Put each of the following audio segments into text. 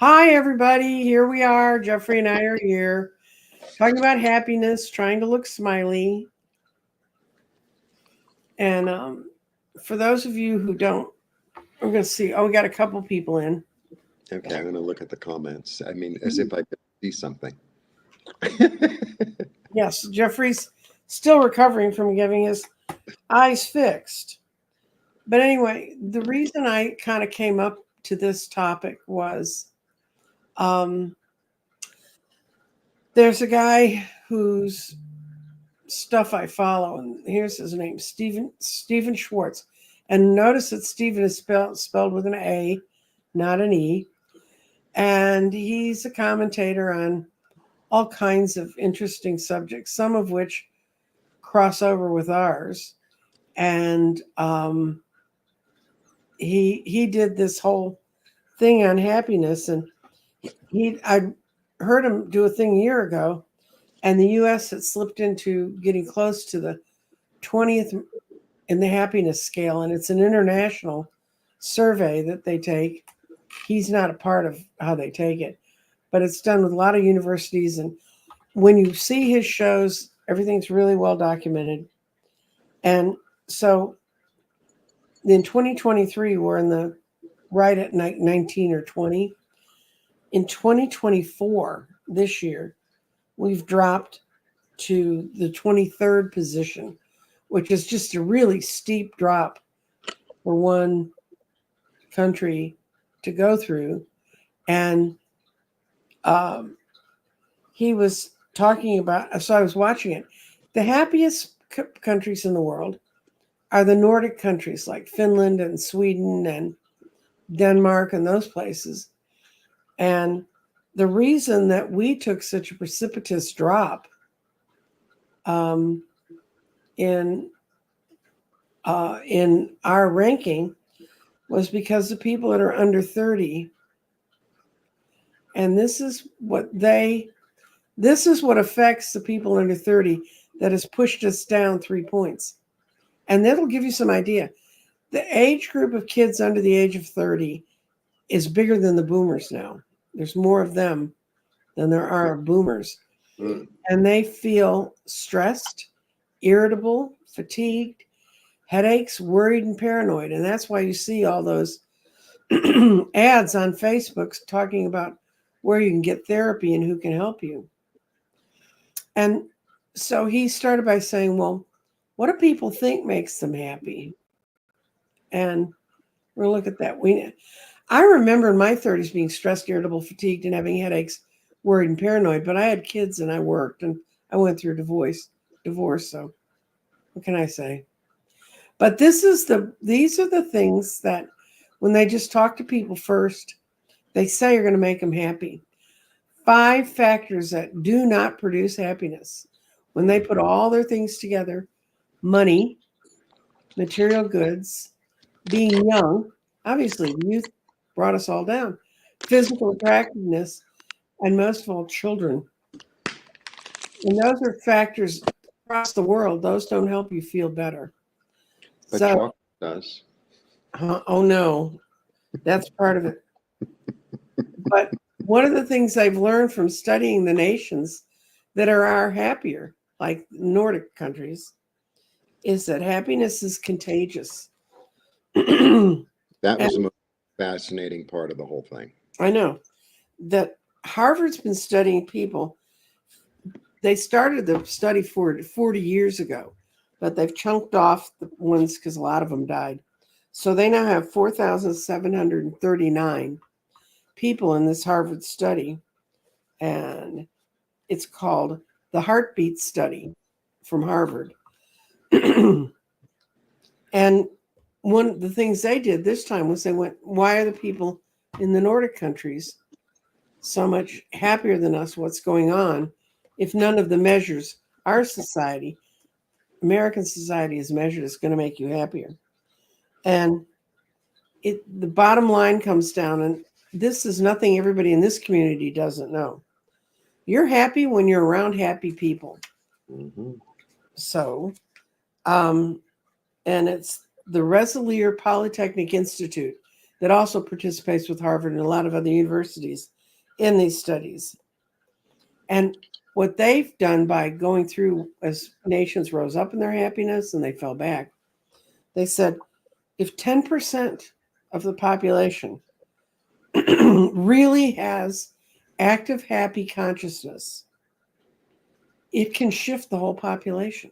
Hi, everybody. Here we are. Jeffrey and I are here talking about happiness, trying to look smiley. And for those of you who don't, we're going to see. Oh, we got a couple people in. Okay, I'm going to look at the comments. I mean, as if I could see something. Yes, Jeffrey's still recovering from getting his eyes fixed. But anyway, the reason I kind of came up to this topic was there's a guy whose stuff I follow, and here's his name, Stephen Schwartz. And notice that Stephen is spelled with an A, not an E. And he's a commentator on all kinds of interesting subjects, some of which cross over with ours. And he did this whole thing on happiness, and I heard him do a thing a year ago, and the U.S. had slipped into getting close to the 20th in the happiness scale, and it's an international survey that they take. He's not a part of how they take it, but it's done with a lot of universities, and when you see his shows, everything's really well documented. And so in 2023, we're in the right at 19 or 20. In 2024, this year, we've dropped to the 23rd position, which is just a really steep drop for one country to go through. And he was talking about, so I was watching it. The happiest countries in the world are the Nordic countries like Finland and Sweden and Denmark and those places. And the reason that we took such a precipitous drop in our ranking was because the people that are under 30, and this is what affects the people under 30 that has pushed us down 3 points. And that'll give you some idea. The age group of kids under the age of 30 is bigger than the boomers now. There's more of them than there are boomers. Mm. And they feel stressed, irritable, fatigued, headaches, worried, and paranoid. And that's why you see all those ads on Facebook talking about where you can get therapy and who can help you. And so he started by saying, well, what do people think makes them happy? And we'll look at that. I remember in my 30s being stressed, irritable, fatigued, and having headaches, worried, and paranoid. But I had kids and I worked and I went through divorce. So what can I say? But these are the things that when they just talk to people first, they say are going to make them happy. 5 factors that do not produce happiness. When they put all their things together: money, material goods, being young, obviously youth brought us all down, physical attractiveness, and most of all, children. And those are factors across the world. Those don't help you feel better. But chocolate does. Oh no, that's part of it. But one of the things I've learned from studying the nations that are happier, like Nordic countries, is that happiness is contagious. That was the most fascinating part of the whole thing. I know that Harvard's been studying people. They started the study 40 years ago, but they've chunked off the ones because a lot of them died. So they now have 4,739 people in this Harvard study, and it's called the Heartbeat Study from Harvard. And one of the things they did this time was they went, why are the people in the Nordic countries so much happier than us? What's going on? If none of the measures our society, American society, is measured, is going to make you happier. And the bottom line comes down, and this is nothing everybody in this community doesn't know. You're happy when you're around happy people. Mm-hmm. So, and it's the Rensselaer Polytechnic Institute. that also participates with Harvard and a lot of other universities in these studies. And what they've done by going through as nations rose up in their happiness and they fell back, they said if 10% of the population really has active, happy consciousness, it can shift the whole population.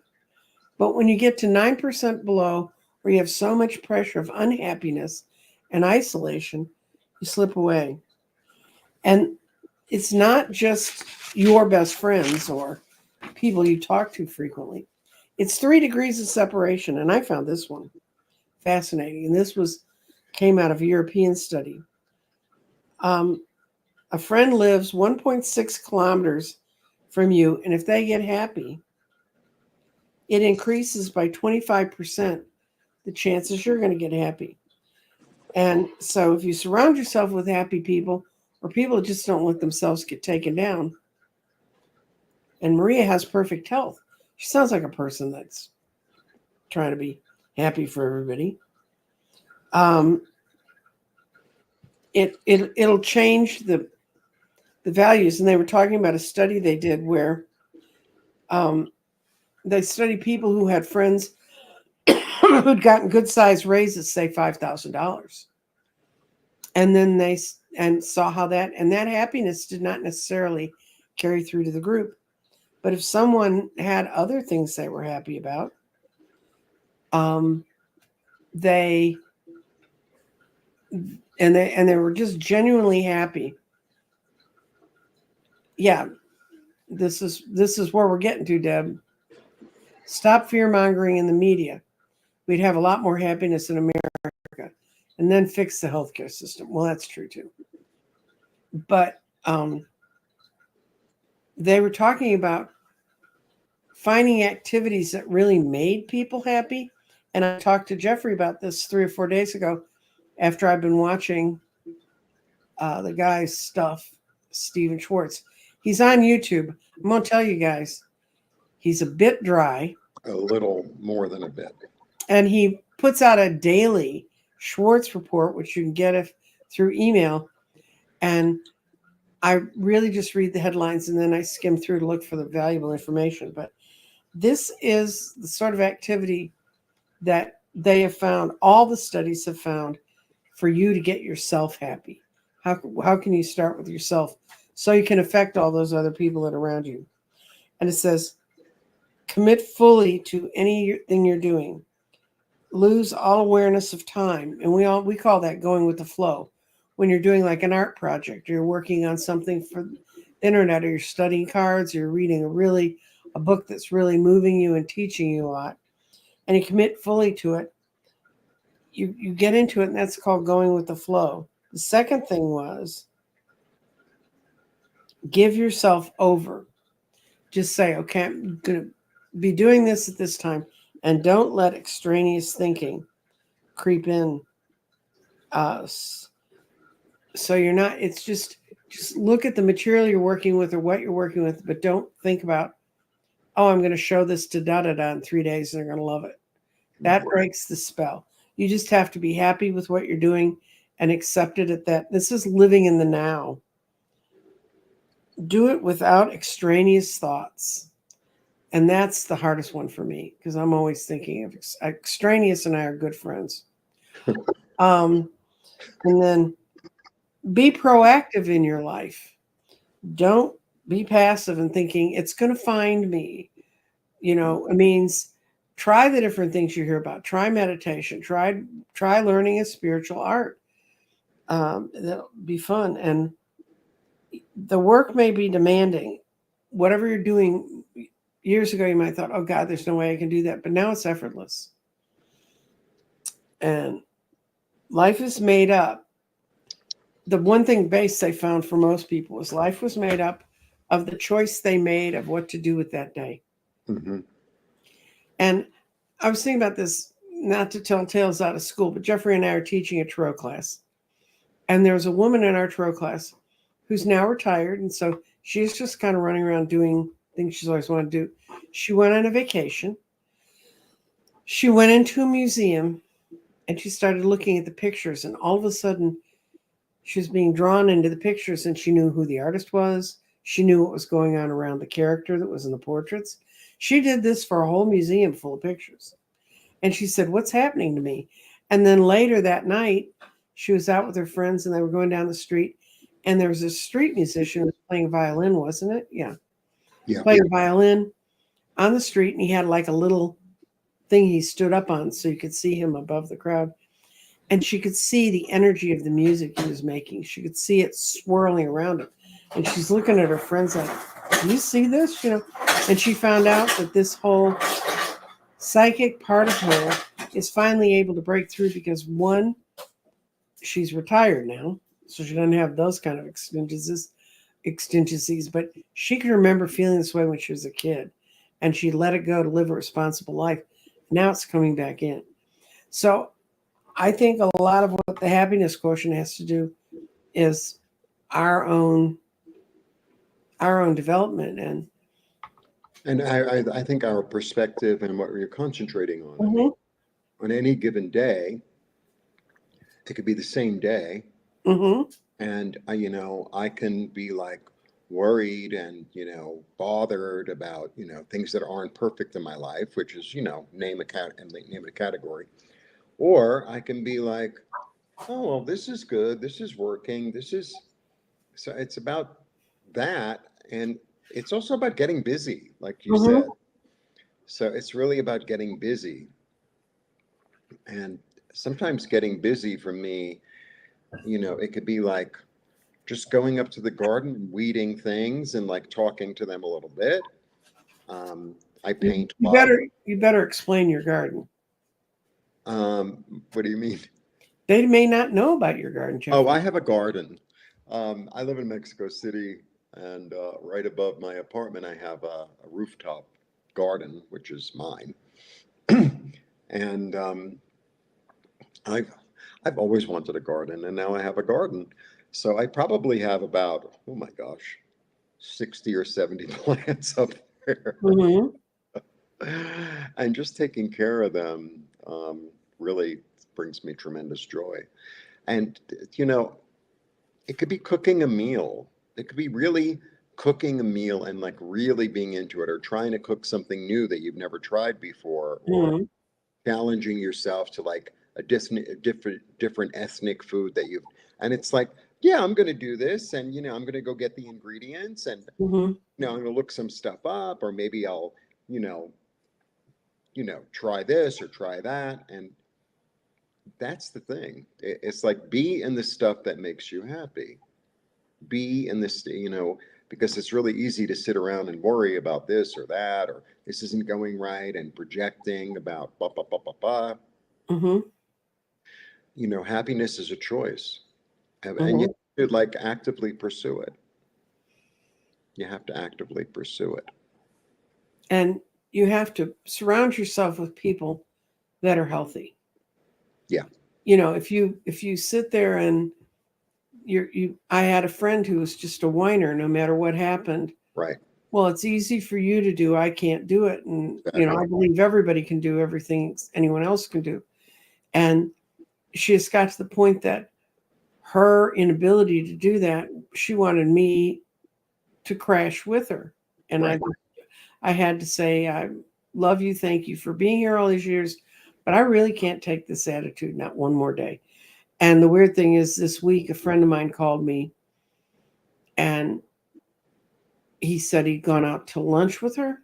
But when you get to 9% below, where you have so much pressure of unhappiness and isolation, you slip away. And it's not just your best friends or people you talk to frequently. It's 3 degrees of separation. And I found this one fascinating. And this came out of a European study. A friend lives 1.6 kilometers from you. And if they get happy, it increases by 25% the chances you're going to get happy. And so if you surround yourself with happy people or people that just don't let themselves get taken down, and Maria has perfect health. She sounds like a person that's trying to be happy for everybody. It'll change the values. And they were talking about a study they did where they studied people who had friends who'd gotten good sized raises, say $5,000. And then they saw how that happiness did not necessarily carry through to the group. But if someone had other things they were happy about, they were just genuinely happy. Yeah, this is where we're getting to, Deb. Stop fear-mongering in the media. We'd have a lot more happiness in America, and then fix the healthcare system. Well, that's true too. But they were talking about finding activities that really made people happy. And I talked to Jeffrey about this 3 or 4 days ago after I've been watching the guy's stuff, Stephen Schwartz. He's on YouTube. I'm going to tell you guys, he's a bit dry. A little more than a bit. And he puts out a daily Schwartz report, which you can get through email. And I really just read the headlines and then I skim through to look for the valuable information. But this is the sort of activity that they have found, all the studies have found, for you to get yourself happy. How can you start with yourself so you can affect all those other people that are around you? And it says, commit fully to anything you're doing. Lose all awareness of time. And we call that going with the flow. When you're doing like an art project, or you're working on something for the internet, or you're studying cards, or you're reading a book that's really moving you and teaching you a lot, and you commit fully to it, you get into it, and that's called going with the flow. The second thing was give yourself over. Just say, okay, I'm going to be doing this at this time, and don't let extraneous thinking creep in. So you're not, it's just look at the material you're working with or what you're working with, but don't think about, oh, I'm going to show this to da-da-da in 3 days and they're going to love it. That breaks the spell. You just have to be happy with what you're doing and accept it at that. This is living in the now. Do it without extraneous thoughts. And that's the hardest one for me because I'm always thinking of extraneous, and I are good friends. And then be proactive in your life. Don't be passive and thinking it's going to find me. It means try the different things you hear about. Try meditation. Try learning a spiritual art. That'll be fun. And the work may be demanding. Whatever you're doing, years ago you might have thought, oh God, there's no way I can do that. But now it's effortless. And life is made up. The one thing base they found for most people was life was made up of the choice they made of what to do with that day. Mm-hmm. And I was thinking about this, not to tell tales out of school, but Jeffrey and I are teaching a tarot class. And there was a woman in our tarot class who's now retired. And so she's just kind of running around doing things she's always wanted to do. She went on a vacation. She went into a museum And she started looking at the pictures, and all of a sudden she was being drawn into the pictures, and she knew who the artist was. She knew what was going on around the character that was in the portraits. She did this for a whole museum full of pictures. And she said, "What's happening to me?" And then later that night, she was out with her friends and they were going down the street. And there was a street musician who was playing a violin, wasn't it? Yeah. Yeah. Playing a violin on the street. And he had like a little thing he stood up on so you could see him above the crowd. And she could see the energy of the music he was making. She could see it swirling around him. And she's looking at her friends like, "Do you see this?" You know, and she found out that this whole psychic part of her is finally able to break through because one, she's retired now, so she doesn't have those kind of exigencies, but she can remember feeling this way when she was a kid, and she let it go to live a responsible life. Now it's coming back in. So I think a lot of what the happiness quotient has to do is our own development. And I think our perspective and what you're concentrating on. I Mhm, mean, on any given day, it could be the same day, mhm, and I can be like worried and bothered about things that aren't perfect in my life, which is name a category, or I can be like, oh well, this is good, this is working, this is so it's about that, and it's also about getting busy, like you mhm, said. So it's really about getting busy, and sometimes getting busy for me, it could be like just going up to the garden and weeding things and like talking to them a little bit. I paint You wild. better explain your garden. What do you mean? They may not know about your garden, Oh, Jeffrey. I have a garden. I live in Mexico City, and right above my apartment, I have a rooftop garden, which is mine. And I've I've always wanted a garden, and now I have a garden. So I probably have about, oh my gosh, 60 or 70 plants up there. Mhm, And just taking care of them really brings me tremendous joy. And, you know, it could be cooking a meal. It could be really cooking a meal and like really being into it, or trying to cook something new that you've never tried before, or mhm, challenging yourself to like a different ethnic food that you've, and it's like, yeah, I'm going to do this, and I'm going to go get the ingredients, and mhm, I'm going to look some stuff up, or maybe I'll you know try this or try that. And that's the thing. It's like, be in the stuff that makes you happy. Be in this, because it's really easy to sit around and worry about this or that, or this isn't going right, and projecting about blah blah blah blah blah. mhm, Happiness is a choice, and you mhm. have to like actively pursue it. You have to actively pursue it. And you have to surround yourself with people that are healthy. Yeah. If you sit there and I had a friend who was just a whiner no matter what happened. Right. Well, it's easy for you to do. I can't do it. And, Exactly. I believe everybody can do everything anyone else can do. And she just got to the point that her inability to do that, she wanted me to crash with her. And Right. I had to say, "I love you. Thank you for being here all these years. But I really can't take this attitude, not one more day." And the weird thing is, this week, a friend of mine called me and he said he'd gone out to lunch with her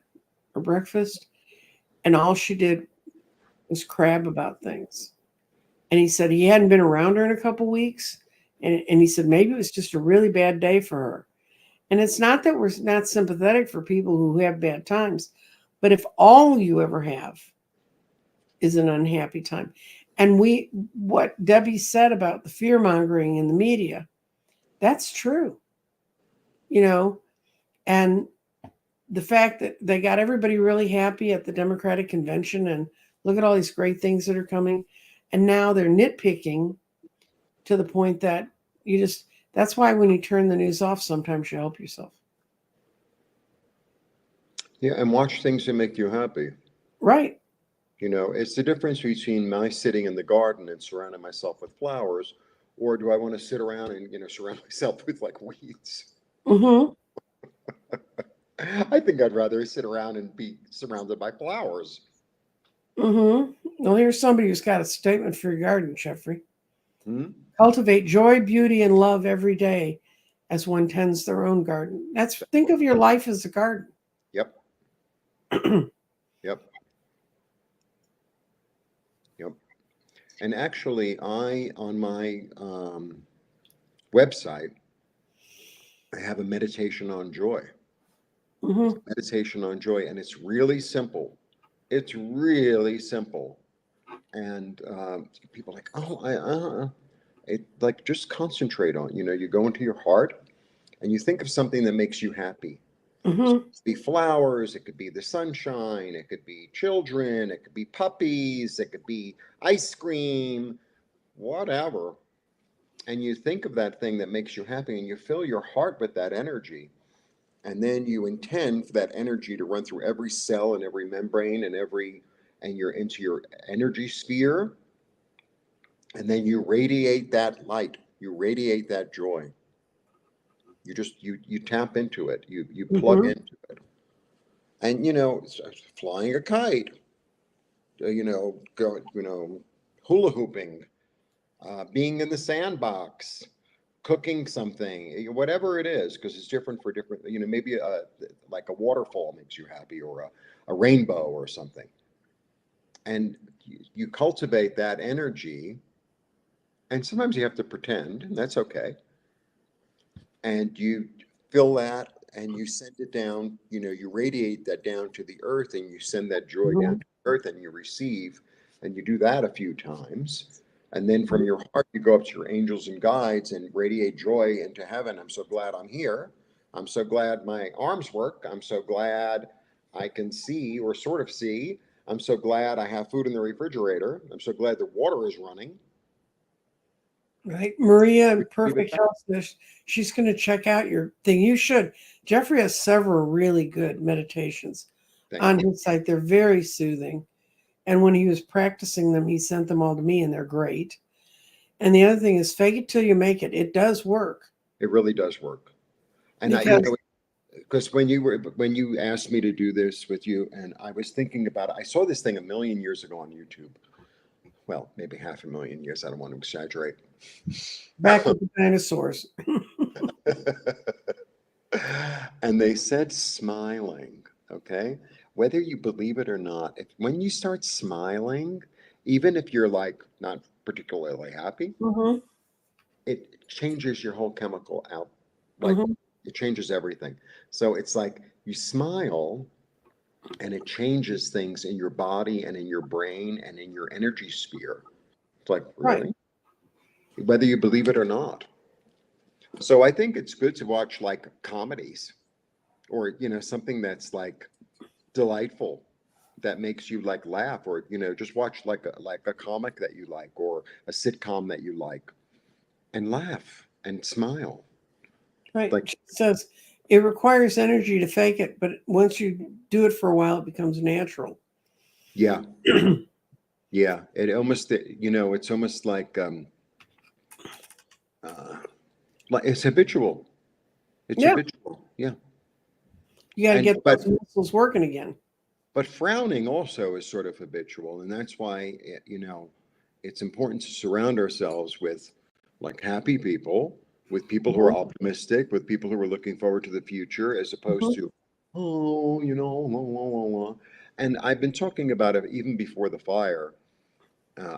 or breakfast, and all she did was crab about things. And he said he hadn't been around her in a couple weeks. And he said maybe it was just a really bad day for her. And it's not that we're not sympathetic for people who have bad times, but if all you ever have is an unhappy time, and what Debbie said about the fear mongering in the media, that's true, you know, and the fact that they got everybody really happy at the Democratic convention and look at all these great things that are coming. And now they're nitpicking to the point that that's why when you turn the news off, sometimes you help yourself. Yeah, and watch things that make you happy. Right. You know, it's the difference between my sitting in the garden and surrounding myself with flowers, or do I want to sit around and, you know, surround myself with like weeds? Mm-hmm. I think I'd rather sit around and be surrounded by flowers. Mm-hmm. Well, here's somebody who's got a statement for your garden, Jeffrey. Hmm? Cultivate joy, beauty, and love every day as one tends their own garden. Think of your life as a garden. Yep. Yep. Yep. And actually, on my website, I have a meditation on joy. It's Mm-hmm. a meditation on joy, and it's really simple. It's really simple. And people are like, oh, it like just concentrate on, you know, you go into your heart and you think of something that makes you happy. So it Mm-hmm. could be flowers, it could be the sunshine, it could be children, it could be puppies, it could be ice cream, whatever. And you think of that thing that makes you happy and you fill your heart with that energy. And then you intend for that energy to run through every cell and every membrane and you're into your energy sphere. And then you radiate that light, you radiate that joy. You tap into it, you plug Mm-hmm. into it. And, you know, flying a kite, hula hooping, being in the sandbox, cooking something, whatever it is, because it's different for different, you know, maybe like a waterfall makes you happy or a rainbow or something. And you cultivate that energy. And sometimes you have to pretend, and that's okay. And you fill that and you send it down, you know, you radiate that down to the earth and you send that joy down Mm-hmm. to the earth and you receive. And you do that a few times. And then from your heart, you go up to your angels and guides and radiate joy into heaven. I'm so glad I'm here. I'm so glad my arms work. I'm so glad I can see or sort of see. I'm so glad I have food in the refrigerator. I'm so glad the water is running. Right. Maria in Leave it Perfect that. Health, she's going to check out your thing. You should. Jeffrey has several really good meditations Thank on you. his site. They're very soothing. And when he was practicing them, he sent them all to me, and they're great. And the other thing is fake it till you make it. It does work. It really does work. And you Because know, because when you asked me to do this with you, and I was thinking about it, I saw this thing a million years ago on YouTube. Well, maybe half a million years. I don't want to exaggerate. back with the dinosaurs. And they said smiling, okay? Whether you believe it or not, if when you start smiling, even if you're like not particularly happy, Mm-hmm. it changes your whole chemical out. Like Mm-hmm. it changes everything. So it's like you smile and it changes things in your body and in your brain and in your energy sphere. It's like, Right. really? Whether you believe it or not. So I think it's good to watch like comedies or, you know, something that's like delightful that makes you like laugh or, you know, just watch like a comic that you like or a sitcom that you like and laugh and smile. Right. Like, She says it requires energy to fake it, but once you do it for a while, it becomes natural. yeah, yeah. It almost, you know, it's almost uh, like it's habitual. It's Yeah. habitual. Yeah. You got to And get those muscles working again. but frowning also is sort of habitual, and that's why you know it's important to surround ourselves with like happy people, with people who are Mhm. optimistic, with people who are looking forward to the future, as opposed Mhm. to oh, you know, la, la, la, la. And I've been talking about it even before the fire.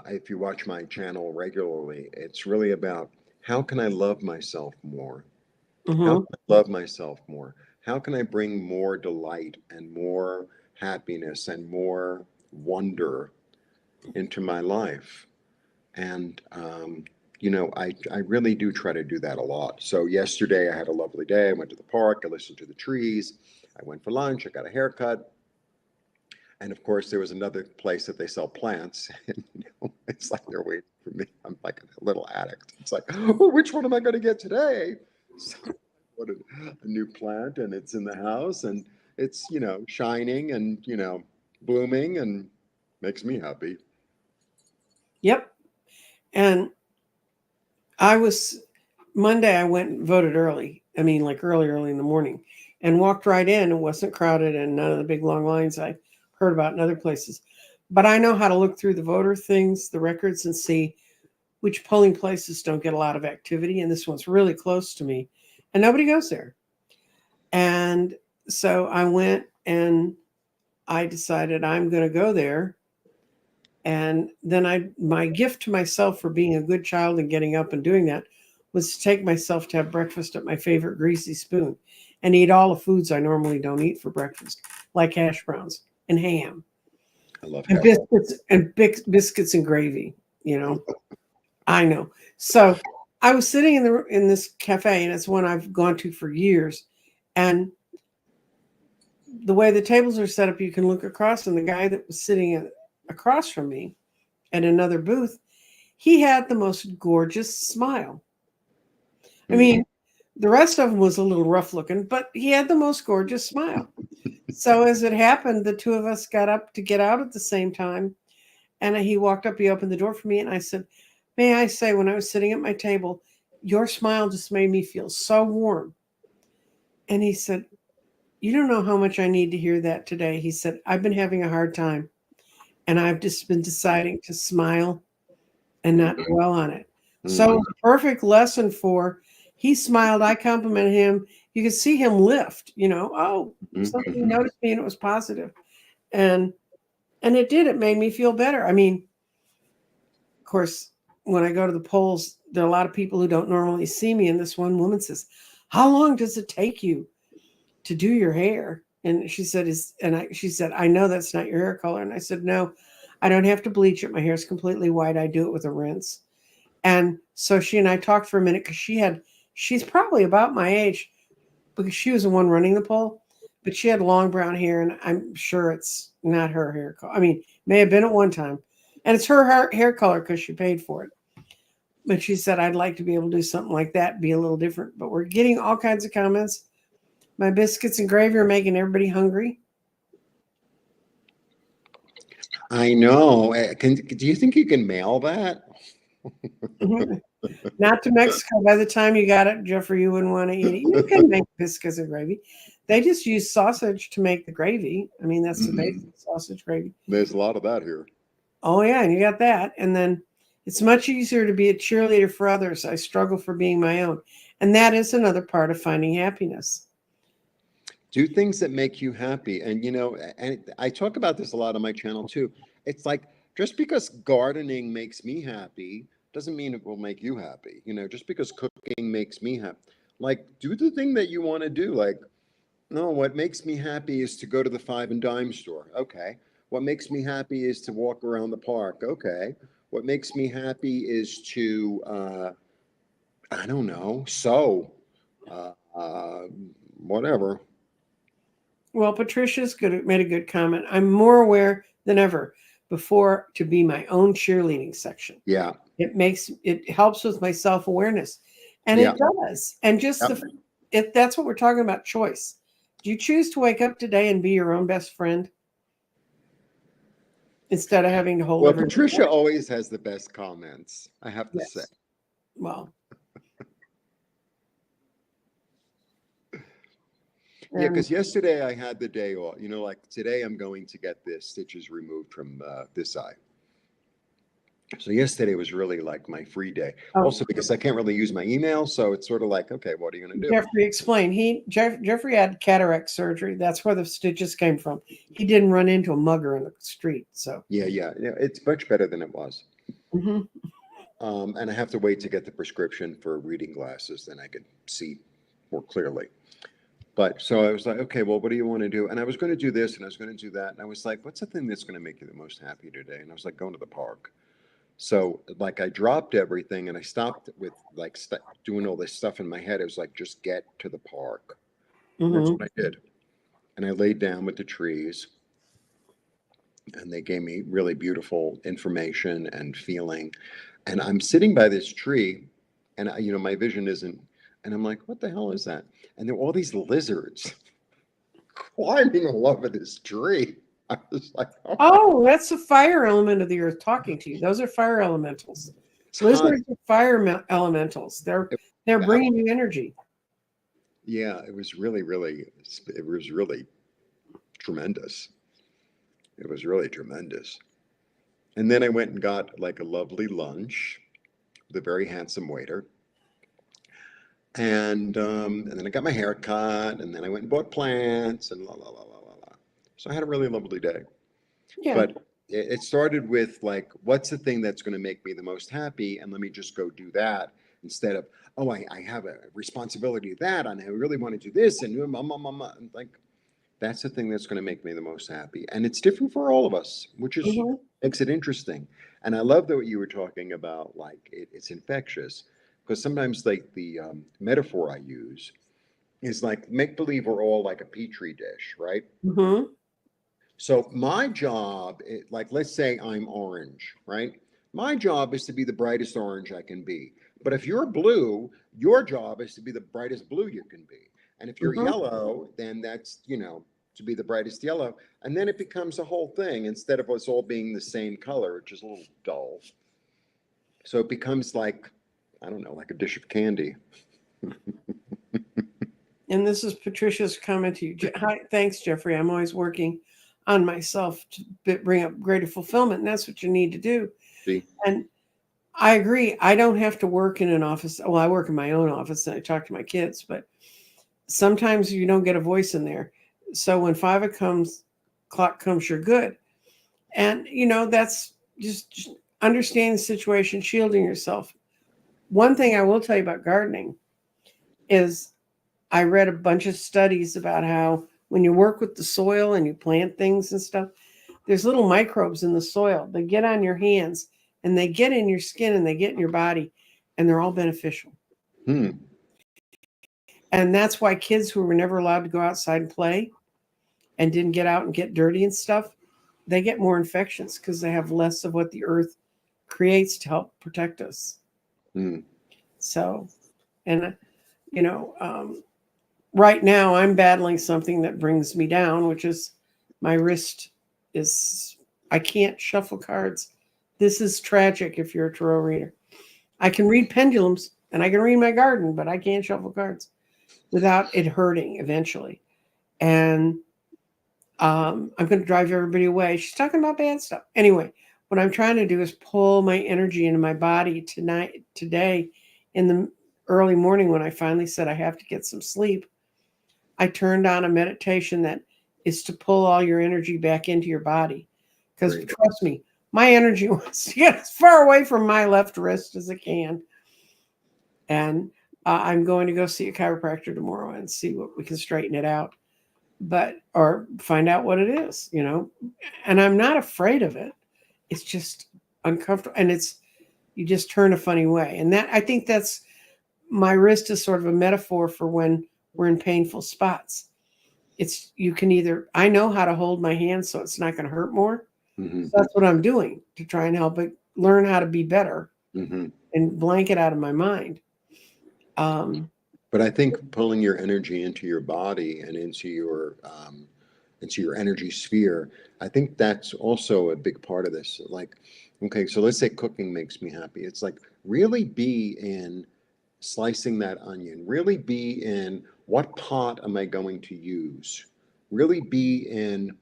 If you watch my channel regularly, it's really about how can I love myself more? How Mhm. can I love myself more? How can I bring more delight and more happiness and more wonder into my life? And, you know, I really do try to do that a lot. So yesterday I had a lovely day. I went to the park, I listened to the trees, I went for lunch, I got a haircut. And of course, there was another place that they sell plants. And, you know, it's like they're waiting for me. I'm like a little addict. It's like, oh, which one am I going to get today? So what a new plant, and it's in the house, and it's, you know, shining and, you know, blooming, and Makes me happy. Yep. And Monday, I went and voted early. I mean, like early in the morning, and walked right in. It wasn't crowded and none of the big long lines I heard about in other places. But I know how to look through the voter things, the records, and see which polling places don't get a lot of activity. And this one's really close to me, and nobody goes there. And so I went and I decided I'm going to go there. And then my gift to myself for being a good child and getting up and doing that was to take myself to have breakfast at my favorite greasy spoon and eat all the foods I normally don't eat for breakfast, like hash browns and ham I love and hash. biscuits and gravy. You know, I know. So I was sitting in this cafe, and it's one I've gone to for years, and the way the tables are set up, you can look across, and the guy that was sitting across from me at another booth, he had the most gorgeous smile. I mean, the rest of him was a little rough looking, but he had the most gorgeous smile. So as it happened, the two of us got up to get out at the same time. And he walked up, he opened the door for me, and I said, "May I say, when I was sitting at my table, your smile just made me feel so warm." And he said, "You don't know how much I need to hear that today." He said, "I've been having a hard time, and I've just been deciding to smile and not dwell on it." So it was a perfect lesson for, he smiled, I complimented him. You could see him lift, somebody noticed me and it was positive. And it did, it made me feel better. I mean, of course, when I go to the polls, there are a lot of people who don't normally see me. And this one woman says, "How long does it take you to do your hair?" And she said, she said, "I know that's not your hair color." And I said, "No, I don't have to bleach it. My hair is completely white. I do it with a rinse." And so she and I talked for a minute because she's probably about my age because she was the one running the poll, but she had long brown hair, and I'm sure it's not her hair color. I mean, may have been at one time, and it's her hair color because she paid for it. But she said, "I'd like to be able to do something like that, be a little different." But we're getting all kinds of comments. My biscuits and gravy are making everybody hungry. I know. Do you think you can mail that? Not to Mexico. By the time you got it, Jeffrey, you wouldn't want to eat it. You can make biscuits and gravy. They just use sausage to make the gravy. I mean, that's the basic sausage gravy. There's a lot of that here. Oh, yeah, and you got that. And then it's much easier to be a cheerleader for others. I struggle for being my own. And that is another part of finding happiness. Do things that make you happy. And, and I talk about this a lot on my channel too. It's like, just because gardening makes me happy doesn't mean it will make you happy. Just because cooking makes me happy, like, do the thing that you want to do. Like, no, what makes me happy is to go to the five and dime store. Okay. What makes me happy is to walk around the park. Okay. What makes me happy is to, I don't know, sew, uh, uh, whatever. Well, Patricia's made a good comment. I'm more aware than ever before to be my own cheerleading section. Yeah. It helps with my self-awareness. And Yeah. it does. And just that's what we're talking about, choice. Do you choose to wake up today and be your own best friend instead of having to hold Well, everyone Patricia back? always has the best comments, I have to say. Well, yeah, because yesterday I had the day off. Like today I'm going to get the stitches removed from this eye. So yesterday was really like my free day. Also because I can't really use my email, so it's sort of like, okay, what are you going to do? Jeffrey explained. Jeffrey had cataract surgery. That's where the stitches came from. He didn't run into a mugger in the street. So yeah, it's much better than it was. Mm-hmm. And I have to wait to get the prescription for reading glasses, then I could see more clearly. But so I was like, okay, well, what do you want to do? And I was going to do this and I was going to do that. And I was like, what's the thing that's going to make you the most happy today? And I was like, going to the park. So like I dropped everything and I stopped with like doing all this stuff in my head. It was like, just get to the park. And that's what I did. And I laid down with the trees and they gave me really beautiful information and feeling. And I'm sitting by this tree and my vision isn't, and I'm like, what the hell is that? And there were all these lizards climbing all over this tree. I was like, oh, Oh, that's the fire element of the earth talking to you. Those are fire elementals. ton. Lizards are fire elementals. They're I- bringing you energy. yeah, it was really tremendous. It was really tremendous. And then I went and got like a lovely lunch with a very handsome waiter. And then I got my hair cut, and then I went and bought plants, and la la la la la la. So I had a really lovely day. Yeah. But it started with like, what's the thing that's going to make me the most happy, and let me just go do that instead of, oh, I have a responsibility of that, and I really want to do this, and like that's the thing that's going to make me the most happy, and it's different for all of us, which is Hmm. makes it interesting. And I love that what you were talking about, like it's infectious, because sometimes like the metaphor I use is like make believe we're all like a petri dish, right? Hmm. So my job, like let's say I'm orange, right? My job is to be the brightest orange I can be. But if you're blue, your job is to be the brightest blue you can be. And if you're Hmm. yellow, then that's, to be the brightest yellow. And then it becomes a whole thing instead of us all being the same color, which is a little dull. So it becomes like, I don't know, like a dish of candy. And this is Patricia's comment to you. Hi, thanks, Jeffrey. I'm always working on myself to bring up greater fulfillment, and that's what you need to do. See? And I agree. I don't have to work in an office. Well, I work in my own office and I talk to my kids, but sometimes you don't get a voice in there. So when o'clock comes, you're good. And that's just understanding the situation, shielding yourself. One thing I will tell you about gardening is I read a bunch of studies about how when you work with the soil and you plant things and stuff, there's little microbes in the soil. They get on your hands and they get in your skin and they get in your body, and they're all beneficial. Hmm. And that's why kids who were never allowed to go outside and play and didn't get out and get dirty and stuff, they get more infections because they have less of what the earth creates to help protect us. Hmm. So, and you know, right now I'm battling something that brings me down, which is my wrist is, I can't shuffle cards. This is tragic if you're a tarot reader. I can read pendulums and I can read my garden, but I can't shuffle cards without it hurting eventually. And I'm going to drive everybody away. She's talking about bad stuff. Anyway, what I'm trying to do is pull my energy into my body today, in the early morning when I finally said I have to get some sleep. I turned on a meditation that is to pull all your energy back into your body. Because Great. trust me, my energy wants to get as far away from my left wrist as it can. And I'm going to go see a chiropractor tomorrow and see what we can straighten it out, or find out what it is, And I'm not afraid of it. It's just uncomfortable, and you just turn a funny way. And I think that's, my wrist is sort of a metaphor for when we're in painful spots. You can either, I know how to hold my hand so it's not going to hurt more. Hmm. So that's what I'm doing to try and help it learn how to be better Hmm. and blank it out of my mind. Um, But I think pulling your energy into your body and into your energy sphere, I think that's also a big part of this. Like, okay, so let's say cooking makes me happy. It's like really be in slicing that onion. Really be in what pot am I going to use? Really be in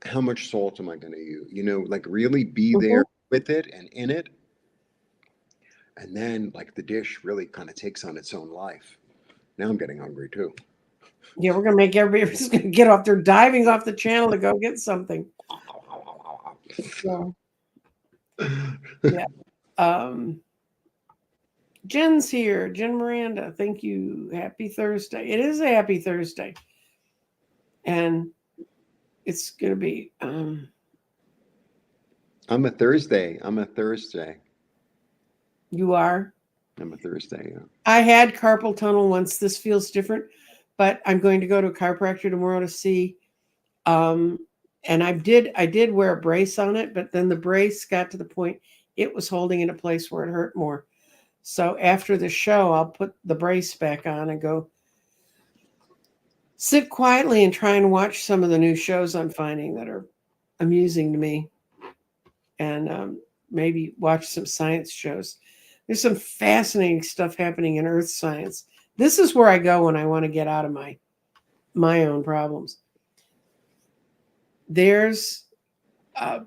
how much salt am I going to use? Like really be mhm. there with it and in it. And then like the dish really kind of takes on its own life. Now I'm getting hungry too. Yeah, we're going to make everybody's going to get off. They're diving off the channel to go get something. So, yeah. Um, Jen's here. Jen Miranda, thank you. Happy Thursday. It is a happy Thursday. And it's going to be, I'm a Thursday. I'm a Thursday. you are. I'm a Thursday. Yeah. I had carpal tunnel once. This feels different, but I'm going to go to a chiropractor tomorrow to see. And I did wear a brace on it, but then the brace got to the point it was holding in a place where it hurt more. So after the show, I'll put the brace back on and go sit quietly and try and watch some of the new shows I'm finding that are amusing to me, and maybe watch some science shows. There's some fascinating stuff happening in earth science. This is where I go when I want to get out of my own problems. There's I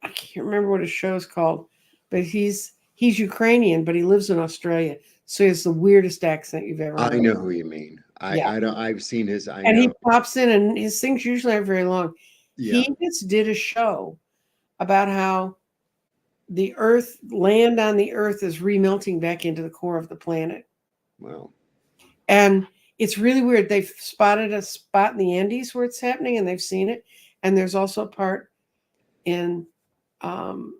can't remember what his show's called, but he's Ukrainian, but he lives in Australia. So he has the weirdest accent you've ever I heard. know who you mean. Yeah. I don't. I've seen his. I And he know. pops in, and his things usually aren't very long. Yeah. He just did a show about how the earth, land on the earth is remelting back into the core of the planet. Well. And it's really weird. They've spotted a spot in the Andes where it's happening, and they've seen it. And there's also a part in um,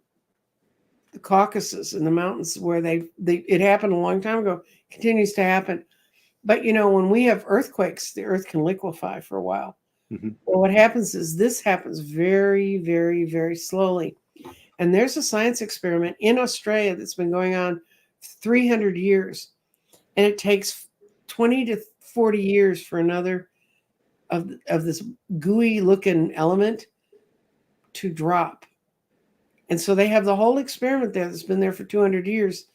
the Caucasus in the mountains where it happened a long time ago, continues to happen. But when we have earthquakes, the earth can liquefy for a while. Mm-hmm. Well, what happens is this happens very, very, very slowly. And there's a science experiment in Australia that's been going on 300 years. And it takes 20 to 40 years for another of this gooey looking element to drop. And so they have the whole experiment there that's been there for 200 years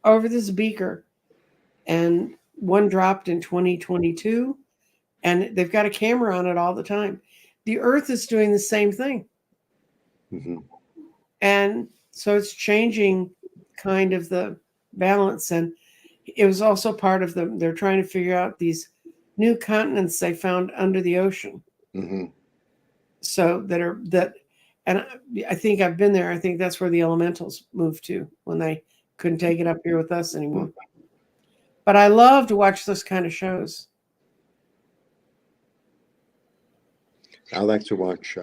over this beaker. And one dropped in 2022. And they've got a camera on it all the time. The earth is doing the same thing. Mm-hmm. And so it's changing kind of the balance. And it was also part of they're trying to figure out these new continents they found under the ocean. Mm-hmm. So and I think I've been there. I think that's where the elementals moved to when they couldn't take it up here with us anymore. Mm-hmm. But I love to watch those kind of shows. I like to watch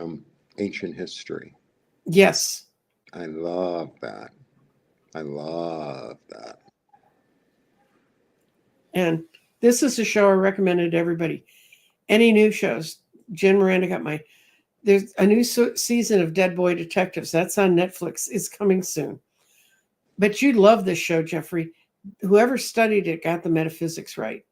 ancient history. Yes. I love that. I love that. And this is a show I recommended to everybody. Any new shows? Jen Miranda got there's a new season of Dead Boy Detectives. That's on Netflix. It's coming soon. But you'd love this show, Jeffrey. Whoever studied it got the metaphysics right.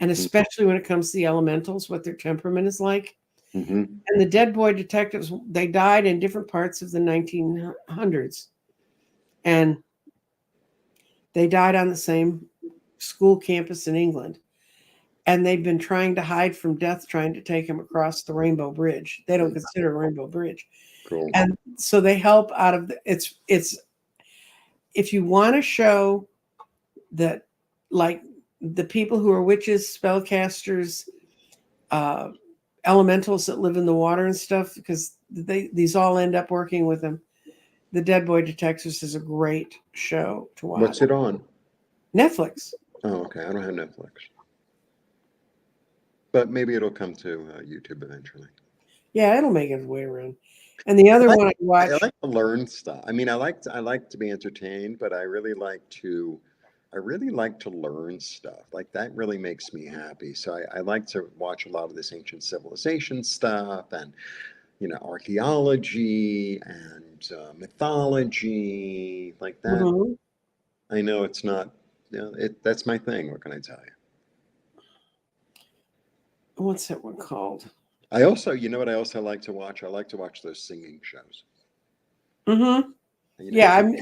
And especially when it comes to the elementals, what their temperament is like. Mm-hmm. And the Dead Boy Detectives, they died in different parts of the 1900s. And they died on the same school campus in England. And they've been trying to hide from death, trying to take him across the Rainbow Bridge. They don't consider Rainbow Bridge. Cool. And so they help out of it's if you want to show that, like, the people who are witches, spellcasters, elementals that live in the water and stuff, because these all end up working with them. The Dead Boy Detectives is a great show to watch. What's it on? Netflix. Oh, okay. I don't have Netflix. But maybe it'll come to YouTube eventually. Yeah, it'll make its way around. And the other one I watch. I like to learn stuff. I mean, I like to be entertained, but I really like to learn stuff. Like, that really makes me happy. So I like to watch a lot of this ancient civilization stuff, and archaeology and mythology, like that. Mm-hmm. I know it's not. That's my thing. What can I tell you? What's that one called? I also, what I also like to watch? I like to watch those singing shows. Mm-hmm.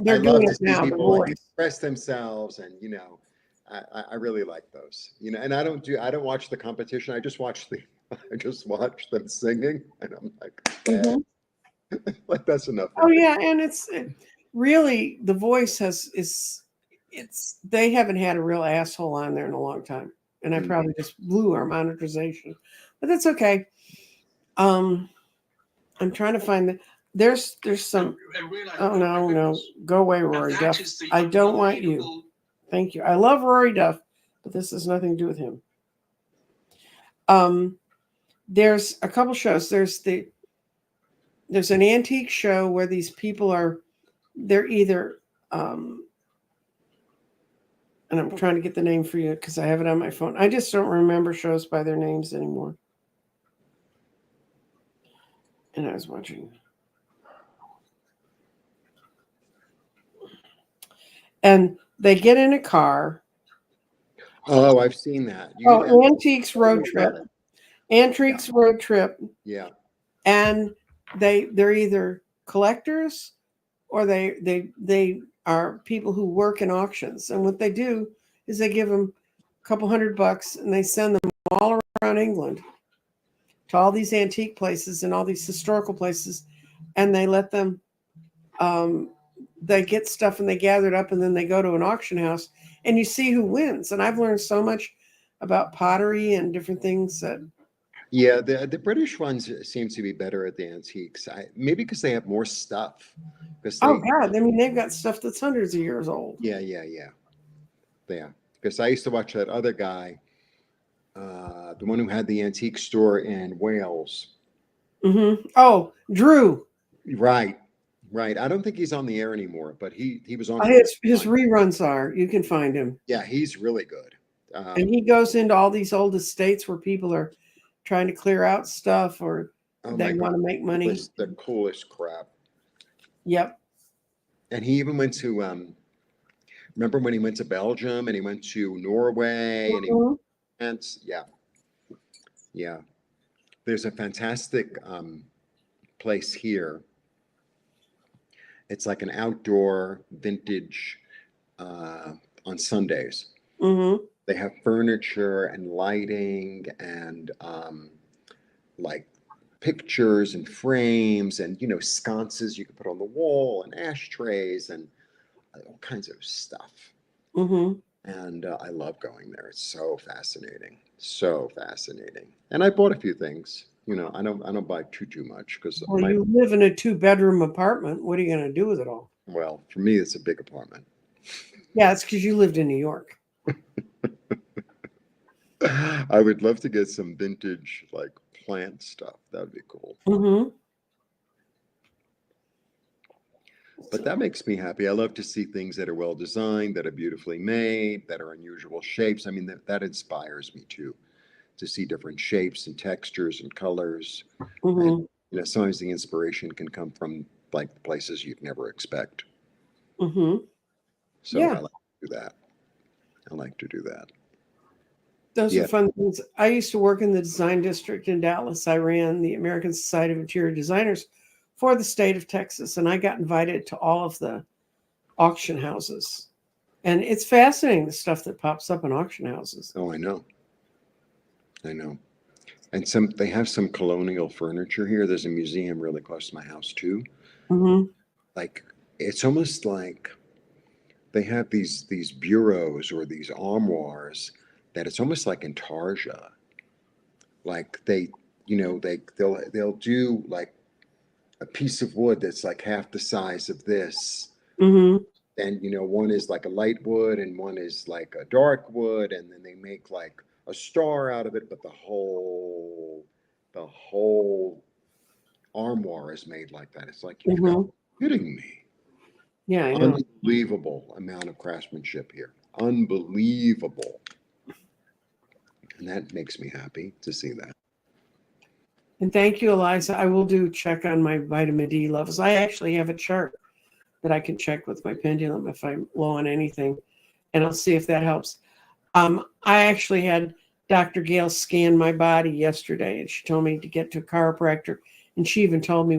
They're doing it now. People express themselves, and I really like those. And I don't watch the competition. I just watch them singing, and I'm like, mm-hmm. like, that's enough. Oh yeah, and it's really, the voice they haven't had a real asshole on there in a long time. And I probably just blew our monetization, but that's okay. I'm trying to find there's some. Oh no, go away, Rory Duff. I don't want you. Thank you. I love Rory Duff, but this has nothing to do with him. There's a couple shows. There's an antique show where these people they're either and I'm trying to get the name for you because I have it on my phone. I just don't remember shows by their names anymore. And I was watching. And they get in a car. Oh, I've seen that. Antiques Road Trip. Antiques Road Trip, Yeah. and they're either collectors or they are people who work in auctions. And what they do is they give them a couple $100 and they send them all around England to all these antique places and all these historical places, and they let them they get stuff and they gather it up, and then they go to an auction house and you see who wins. And I've learned so much about pottery and different things that Yeah, the British ones seem to be better at the antiques. Maybe because they have more stuff. Because oh they, god, I mean they've got stuff that's hundreds of years old. yeah. Because I used to watch that other guy, the one who had the antique store in Wales. Oh, Drew. Right, right. I don't think he's on the air anymore, but he was on for His reruns are, you can find him. Yeah, he's really good. And he goes into all these old estates where people are trying to clear out stuff or Oh they my God, want to make money. the coolest crap. Yep. And he even went to remember when he went to Belgium and he went to Norway and he Mhm. went, yeah. There's a fantastic place here. It's like an outdoor vintage on Sundays. Mhm. They have furniture and lighting and like pictures and frames and sconces you can put on the wall and ashtrays and all kinds of stuff. Mhm. And I love going there. It's so fascinating, so fascinating. And I bought a few things. I don't buy too much because Well, you live in a 2-bedroom apartment. What are you going to do with it all? well, for me it's a big apartment. Yeah, it's because you lived in New York. I would love to get some vintage like plant stuff. That would be cool. Mhm. But that makes me happy. I love to see things that are well designed, that are beautifully made, that are unusual shapes. I mean, that inspires me too, to see different shapes and textures and colors. And Mhm. sometimes the inspiration can come from like places you'd never expect. Mhm. So Yeah, I like to do that. I like to do that. those are Yeah. fun things. I used to work in the design district in Dallas. I ran the American Society of Interior Designers for the state of Texas, and I got invited to all of the auction houses. And it's fascinating the stuff that pops up in auction houses. Oh, I know. I know. And they have some colonial furniture here. There's a museum really close to my house too. Hmm. Like it's almost like they have these bureaus or these armoires that it's almost like intarsia. Like they'll do like a piece of wood that's like half the size of this. Hmm. And one is like a light wood and one is like a dark wood, and then they make like a star out of it, but the whole armoire is made like that. It's like you've got Hmm. kidding me. Yeah, I know. Unbelievable amount of craftsmanship here. Unbelievable. And that makes me happy to see that. And thank you, Eliza. I will do check on my vitamin D levels. I actually have a chart that I can check with my pendulum if I'm low on anything, and I'll see if that helps. I actually had Dr. Gale scan my body yesterday, and she told me to get to a chiropractor, and she even told me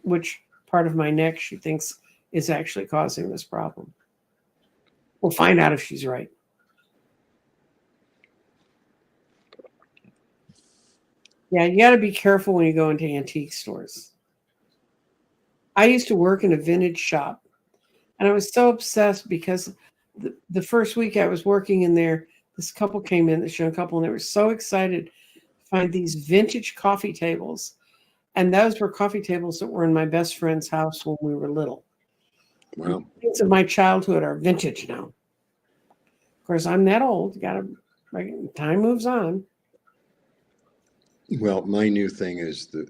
which part of my neck she thinks is actually causing this problem. We'll find out if she's right. Yeah, you got to be careful when you go into antique stores. I used to work in a vintage shop, and I was so obsessed because the first week I was working in there, this couple came in, this young couple, and they were so excited to find these vintage coffee tables. And those were coffee tables that were in my best friend's house when we were little. Well, Things of my childhood are vintage now. Of course, I'm that old. Time moves on. well, my new thing is the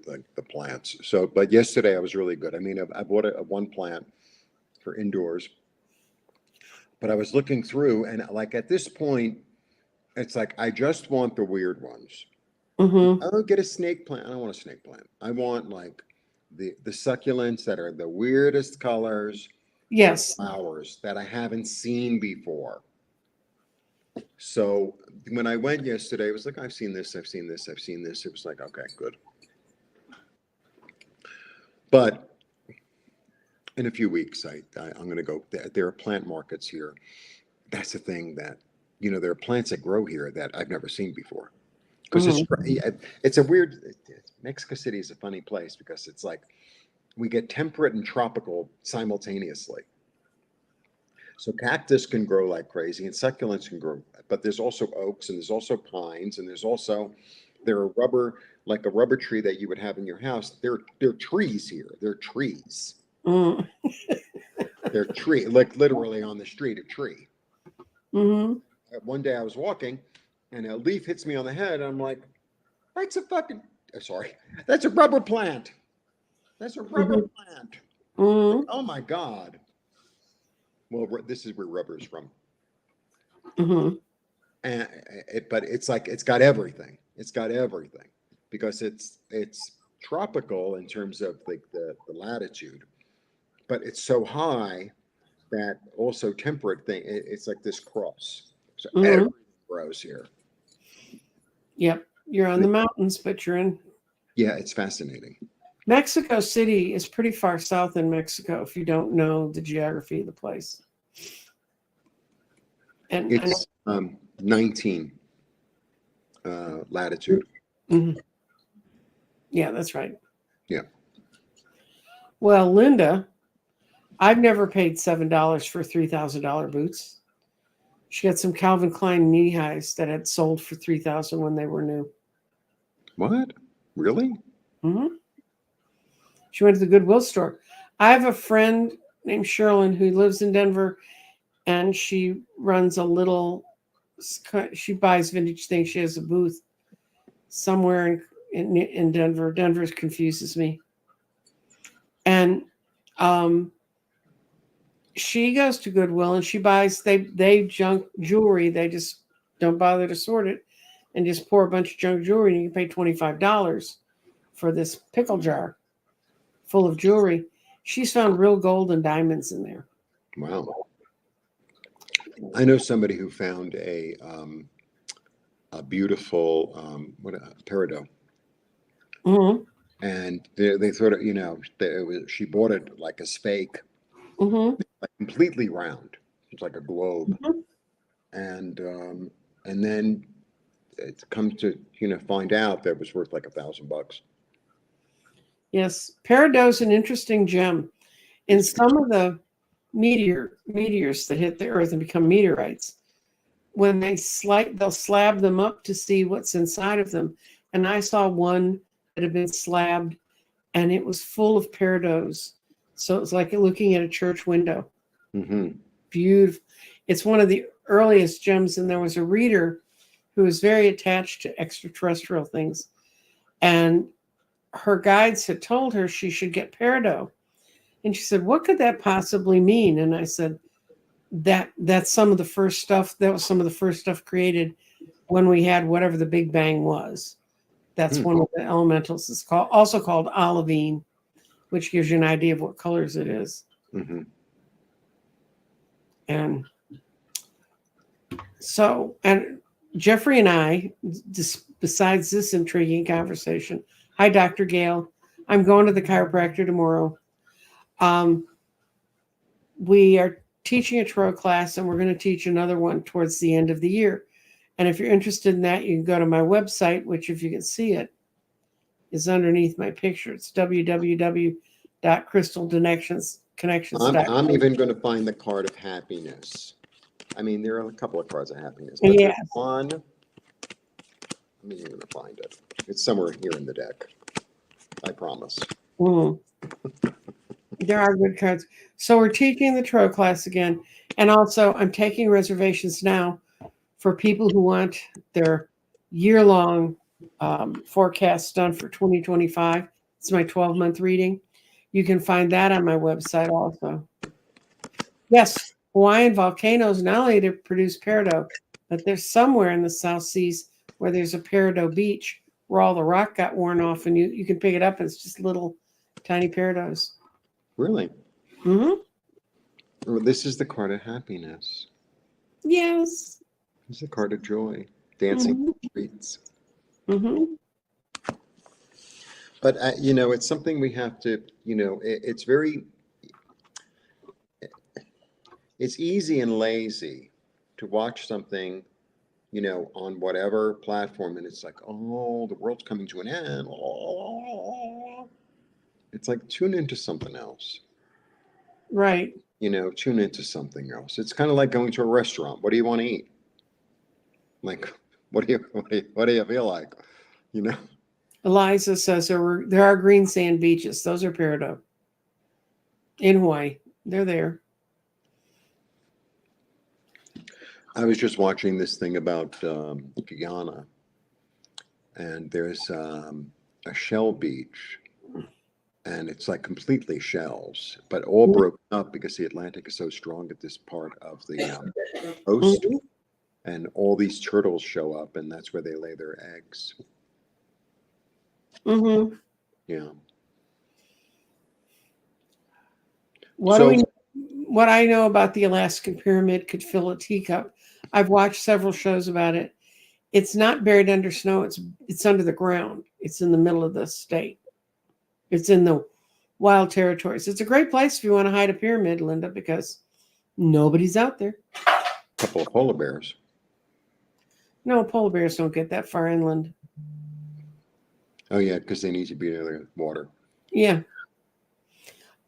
plants. So, but yesterday I was really good. I mean, I bought a one plant for indoors, but I was looking through, and like at this point, it's like I just want the weird ones. Mm-hmm. I don't get a snake plant. I don't want a snake plant. I want like the succulents that are the weirdest colors and Yes. flowers that I haven't seen before. So when I went yesterday, it was like, I've seen this, I've seen this, I've seen this. It was like, okay, good. But in a few weeks, I'm going to go. There are plant markets here. That's the thing that, there are plants that grow here that I've never seen before. Because it's a weird, Mexico City is a funny place because it's like we get temperate and tropical simultaneously. So cactus can grow like crazy and succulents can grow, but there's also oaks and there's also pines and there are rubber, like a rubber tree that you would have in your house. They're trees here. They're trees. Mm. They're tree, like literally on the street, a tree. Mm-hmm. One day I was walking and a leaf hits me on the head. And I'm like, that's a rubber plant. That's a rubber plant. Mm-hmm. Like, oh my God. Well, this is where rubber is from. Mm-hmm. But it's like, it's got everything. It's got everything because it's tropical in terms of like the latitude, but it's so high that also temperate thing. It's like this cross. So everything grows here. Yep. You're on the mountains, but you're in. Yeah, it's fascinating. Mexico City is pretty far south in Mexico if you don't know the geography of the place. And it's 19 latitude. Mm-hmm. Yeah, that's right. Yeah. Well, Linda, I've never paid $7 for $3,000 boots. She got some Calvin Klein knee highs that had sold for $3,000 when they were new. What? Really? Mm-hmm. She went to the Goodwill store. I have a friend named Sherilyn who lives in Denver, and she runs she buys vintage things. She has a booth somewhere in Denver. Denver confuses me. And she goes to Goodwill and she buys, they junk jewelry. They just don't bother to sort it and just pour a bunch of junk jewelry, and you can pay $25 for this pickle jar full of jewelry. She's found real gold and diamonds in there. Wow. I know somebody who found a beautiful peridot. Mm-hmm. And they sort of, she bought it like as fake, like completely round. It's like a globe. And then it comes to, find out that it was worth like $1,000. Yes. Peridot's an interesting gem. In some of the meteors that hit the earth and become meteorites, when they'll slab them up to see what's inside of them. And I saw one that had been slabbed and it was full of peridots. So it was like looking at a church window. Mm-hmm. Beautiful. It's one of the earliest gems. And there was a reader who was very attached to extraterrestrial things. And her guides had told her she should get peridot. And she said, what could that possibly mean? And I said, that's some of the first stuff. That was some of the first stuff created when we had whatever the Big Bang was. That's one of the elementals. It's also called olivine, which gives you an idea of what colors it is. Mm-hmm. And so, and Jeffrey and I, besides this intriguing conversation, hi, Dr. Gail. I'm going to the chiropractor tomorrow. We are teaching a tarot class, and we're going to teach another one towards the end of the year. And if you're interested in that, you can go to my website, which, if you can see it, is underneath my picture. It's www.crystalconnections.com. I'm even going to find the card of happiness. I mean, there are a couple of cards of happiness. But Yes. one, I'm even going to find it. It's somewhere here in the deck. I promise. There are good cards. So we're teaching the tarot class again. And also, I'm taking reservations now for people who want their year-long forecast done for 2025. It's my 12-month reading. You can find that on my website also. Yes, Hawaiian volcanoes, not only to produce peridot, but there's somewhere in the South Seas where there's a peridot beach where all the rock got worn off, and you can pick it up and it's just little tiny peridots. Really? Mm-hmm. Well, this is the card of happiness. Yes. It's a card of joy, dancing streets. Mm-hmm. But you know, it's something we have to. You know, it's very. It's easy and lazy to watch something, you know, on whatever platform, and it's like, oh, the world's coming to an end. It's like tune into something else. Right. You know, tune into something else. It's kind of like going to a restaurant. What do you want to eat? Like, what do you feel like? You know. Eliza says there are green sand beaches. Those are paired up in Hawaii. They're there. I was just watching this thing about Guyana, and there's a shell beach, and it's like completely shells, but all broken up because the Atlantic is so strong at this part of the coast, Mhm. and all these turtles show up, and that's where they lay their eggs. Mm-hmm. Yeah. What So what I know about the Alaskan pyramid could fill a teacup. I've watched several shows about it. It's not buried under snow. It's under the ground. It's in the middle of the state. It's in the wild territories. It's a great place if you want to hide a pyramid, Linda, because nobody's out there. a couple of polar bears. No, polar bears don't get that far inland. Oh yeah, because they need to be near the water. Yeah.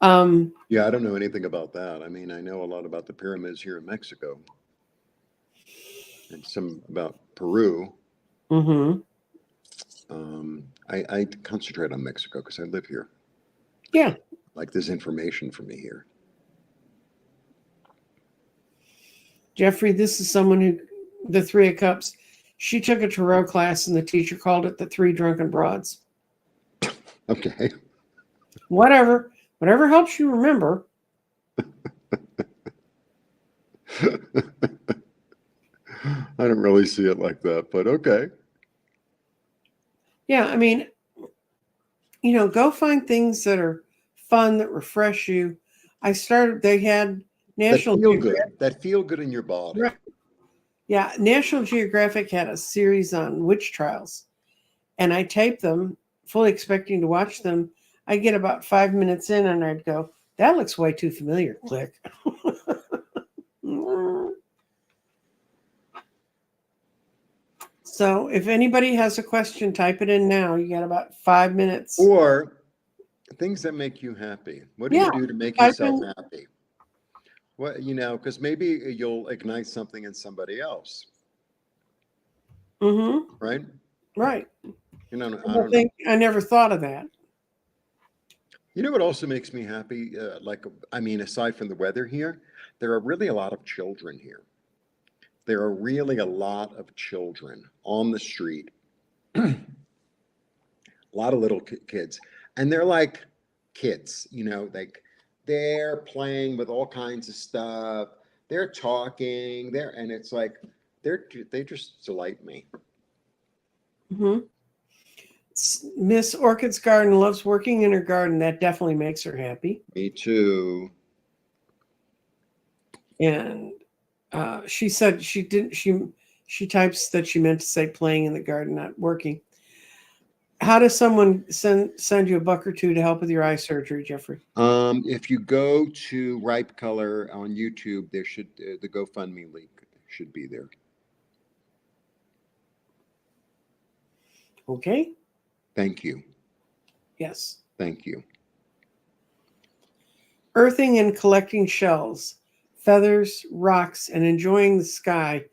Yeah, I don't know anything about that. I mean, I know a lot about the pyramids here in Mexico, and some about Peru. Mm-hmm. I concentrate on Mexico because I live here. Yeah. Like there's information for me here. Jeffrey, this is someone who, the Three of Cups, she took a tarot class and the teacher called it the Three Drunken Broads. Okay. Whatever helps you remember. I don't really see it like that, but okay. Yeah, I mean, go find things that are fun, that refresh you. They had National Geographic. That feel good in your body. Right. Yeah, National Geographic had a series on witch trials, and I taped them, fully expecting to watch them. I get about 5 minutes in, and I'd go, "That looks way too familiar." Click. So, if anybody has a question, type it in now. You got about 5 minutes. Or things that make you happy. What do you do to make yourself happy? What, because maybe you'll ignite something in somebody else. Mm-hmm. Right? Right. I don't know. I never thought of that. You know what also makes me happy? Aside from the weather here, there are really a lot of children here. There are really a lot of children on the street. A lot of little kids. And they're like kids, they're playing with all kinds of stuff. They're talking. And it's like they just delight me. Mm-hmm. Miss Orchid's Garden loves working in her garden. That definitely makes her happy. Me too. And she said she didn't. She types that she meant to say playing in the garden, not working. How does someone send you a buck or two to help with your eye surgery, Jeffrey? If you go to Ripe Color on YouTube, there should the GoFundMe link should be there. Okay. Thank you. Yes. Thank you. Earthing and collecting shells, feathers, rocks, and enjoying the sky,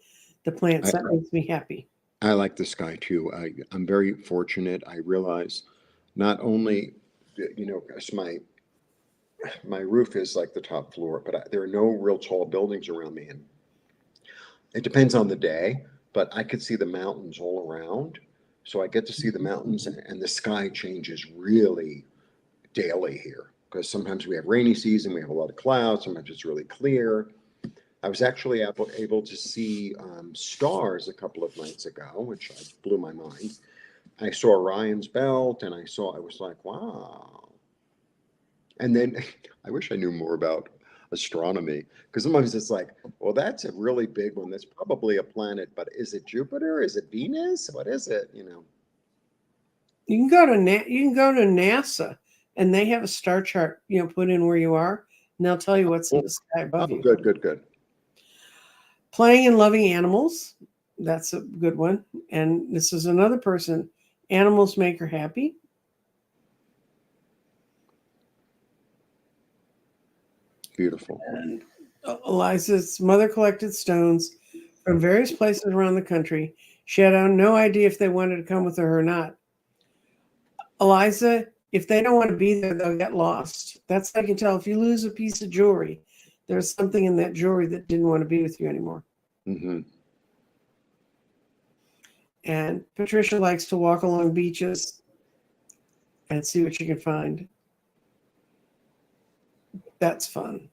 the plants. That makes me happy. I like the sky too. I'm very fortunate. I realize not only, because my roof is like the top floor, but there are no real tall buildings around me. And it depends on the day, but I could see the mountains all around. So I get to see the mountains, and the sky changes really daily here because sometimes we have rainy season, we have a lot of clouds, sometimes it's really clear. I was actually able to see stars a couple of nights ago, which blew my mind. I saw Orion's belt, and I was like, wow. And then I wish I knew more about astronomy. Because sometimes it's like, well, that's a really big one. That's probably a planet, but is it Jupiter? Is it Venus? What is it? You know? You can go to NASA, and they have a star chart. Put in where you are, and they'll tell you what's in the sky above Oh, you. good. Playing and loving animals. That's a good one. And this is another person. Animals make her happy. Beautiful. And Eliza's mother collected stones from various places around the country. She had no idea if they wanted to come with her or not. Eliza, if they don't want to be there, they'll get lost. That's how I can tell. If you lose a piece of jewelry, there's something in that jewelry that didn't want to be with you anymore. Mm-hmm. And Patricia likes to walk along beaches and see what you can find. That's fun.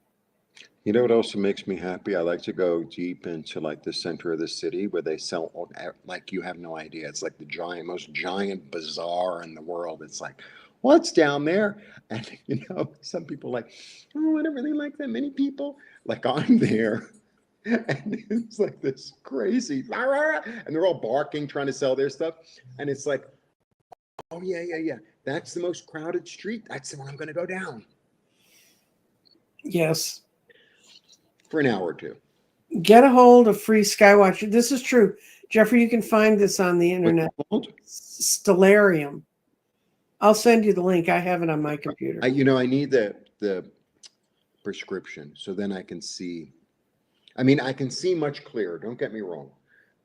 You know what also makes me happy? I like to go deep into like the center of the city where they sell, like, you have no idea. It's like the most giant bazaar in the world. It's like, what's down there? And some people like, oh, I don't really like that many people. Like, I'm there. And it's like this crazy, and they're all barking, trying to sell their stuff. And it's like, oh, yeah. That's the most crowded street. That's the one I'm going to go down. Yes. For an hour or two. Get a hold of free Skywatch. This is true. Jeffrey, you can find this on the internet. Stellarium. I'll send you the link. I have it on my computer. I need the prescription so then I can see. I mean, I can see much clearer. Don't get me wrong.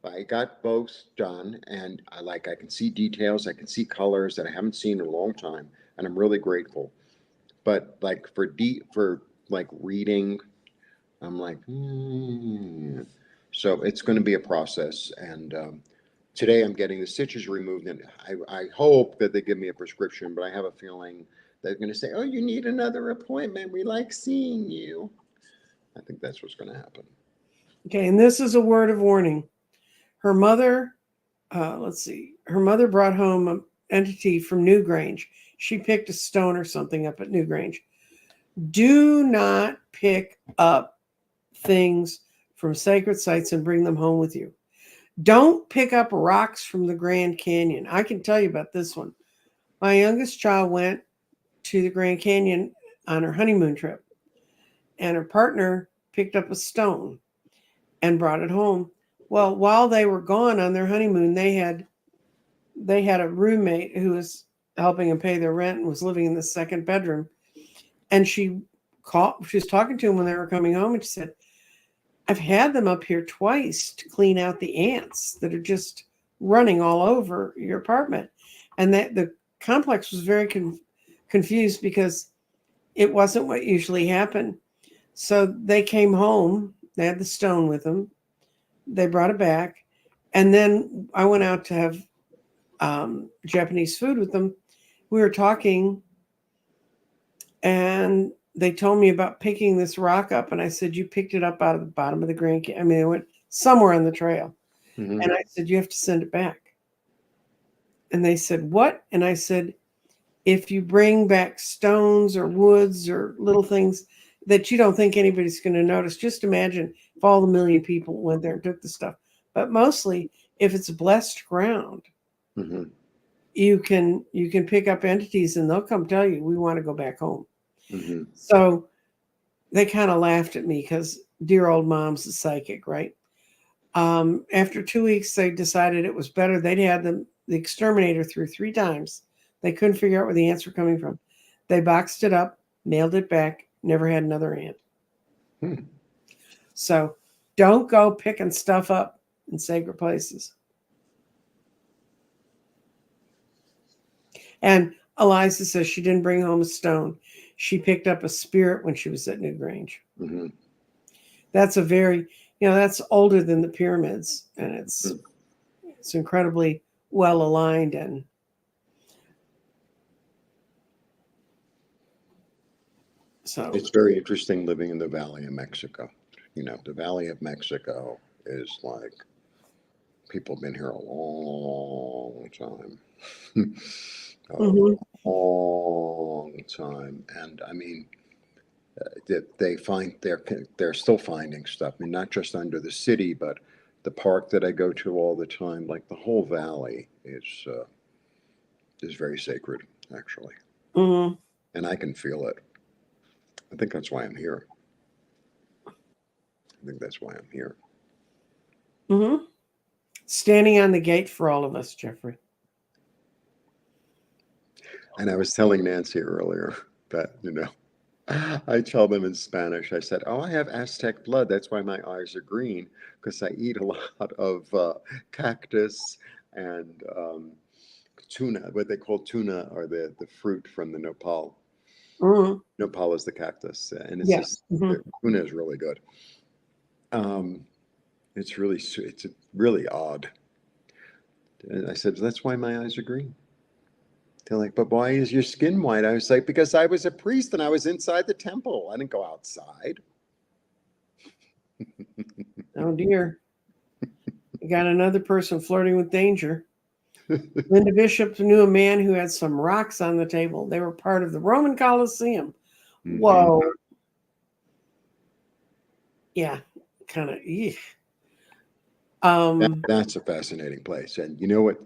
I got both done, and I can see details. I can see colors that I haven't seen in a long time, and I'm really grateful. But like for reading, I'm like, So it's going to be a process, and today I'm getting the stitches removed, and I hope that they give me a prescription, but I have a feeling they're going to say, oh, you need another appointment. We like seeing you. I think that's what's going to happen. Okay, and this is a word of warning. Her mother, her mother brought home an entity from Newgrange. She picked a stone or something up at Newgrange. Do not pick up things from sacred sites and bring them home with you. Don't pick up rocks from the Grand Canyon. I can tell you about this one. My youngest child went to the Grand Canyon on her honeymoon trip, and her partner picked up a stone and brought it home. Well, while they were gone on their honeymoon, they had a roommate who was helping them pay their rent and was living in the second bedroom. And she was talking to him when they were coming home, and she said, I've had them up here twice to clean out the ants that are just running all over your apartment. And that the complex was very confused because it wasn't what usually happened. So they came home, they had the stone with them, they brought it back. And then I went out to have Japanese food with them. We were talking, and they told me about picking this rock up, and I said, you picked it up out of the bottom of the Grand Canyon. I mean, it went somewhere on the trail. Mm-hmm. And I said, you have to send it back. And they said, what? And I said, if you bring back stones or woods or little things that you don't think anybody's going to notice, just imagine if all the million people went there and took the stuff. But mostly, if it's blessed ground, mm-hmm. you can pick up entities and they'll come tell you, we want to go back home. Mm-hmm. So they kind of laughed at me because dear old mom's a psychic, right? After 2 weeks, they decided it was better. They'd had the exterminator through 3 times. They couldn't figure out where the ants were coming from. They boxed it up, mailed it back, never had another ant. So don't go picking stuff up in sacred places. And Eliza says she didn't bring home a stone. She picked up a spirit when she was at Newgrange. Mm-hmm. That's a very, that's older than the pyramids, and it's incredibly well aligned. And so it's very interesting living in the Valley of Mexico. The Valley of Mexico is like, people have been here a long time. Mm-hmm. Long time. And I mean, that they find they're still finding stuff. I mean, not just under the city, but the park that I go to all the time, like the whole valley is very sacred, actually, Mm-hmm. and I can feel it. I think that's why I'm here. I think that's why I'm here. Mm-hmm. Standing on the gate for all of us, Jeffrey. And I was telling Nancy earlier that, I tell them in Spanish, I said, oh, I have Aztec blood. That's why my eyes are green, because I eat a lot of cactus and tuna, what they call tuna, or the fruit from the nopal. Mm-hmm. Nopal is the cactus, and it's Yes. just, the tuna is really good. It's really odd. And I said, that's why my eyes are green. They're like, but why is your skin white? I was like, because I was a priest and I was inside the temple. I didn't go outside. Oh dear. You got another person flirting with danger. Linda Bishop knew a man who had some rocks on the table. They were part of the Roman Colosseum. Mhm. Whoa. Yeah, kind of. That's a fascinating place. And you know what